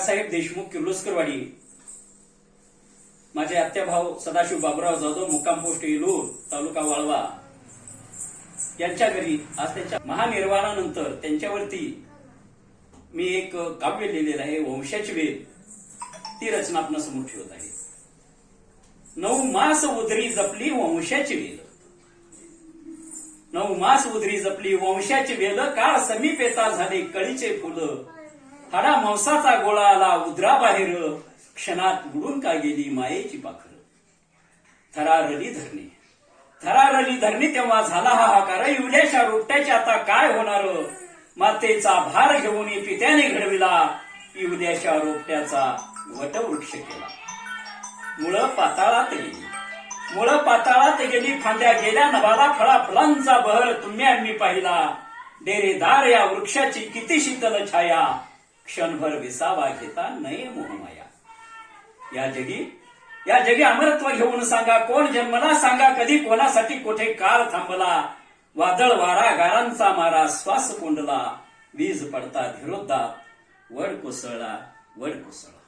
काकासाहेब देशमुख किर्लोस्करवाडी, माझे आत्याभाऊ सदाशिव बाबुराव जाधव, मुक्काम पोस्ट येलूर, तालुका वाळवा, यांच्या घरी आज त्यांच्या महानिर्वाणानंतर त्यांच्यावरती मी एक काव्य लिहिलेलं आहे, वंशाची वेल. ती रचना आपल्या समोर ठेवत आहे. 9 मास उदरी जपली वंशाची वेल, 9 मास उदरी जपली वंशाची वेल, काळ समीप येता झाले कळीचे फुलं, हाडा मांसाचा गोळा आला उदरा बाहेर, क्षणात उडून का गेली मायेची पाखर. थरारली धरणी, थरारली धरणी तेव्हा झाला हाहाकार, इवल्याच्या रोपट्याचे आता काय होणार, मातेचा भार घेऊन पित्याने घडविला, इवल्याच्या रोपट्याचा वटवृक्ष केला. मुळं पाताळात गेली, मुळं पाताळात गेली, फांद्या गेल्या नभाला, फळा फुलांचा बहर तुम्ही आम्ही पाहिला, डेरेदार या वृक्षाची किती शीतल छाया, क्षणभर विसावा घेता नये मोहमाया. या जगी अमरत्व घेऊन सांगा कोण जन्मला, सांगा कधी कोणासाठी कोठे काळ थांबला, वादळ वारा गारांचा मारा श्वास कोंडला, वीज पडता धीरोदात, वड कोसळला, वड कोसळला.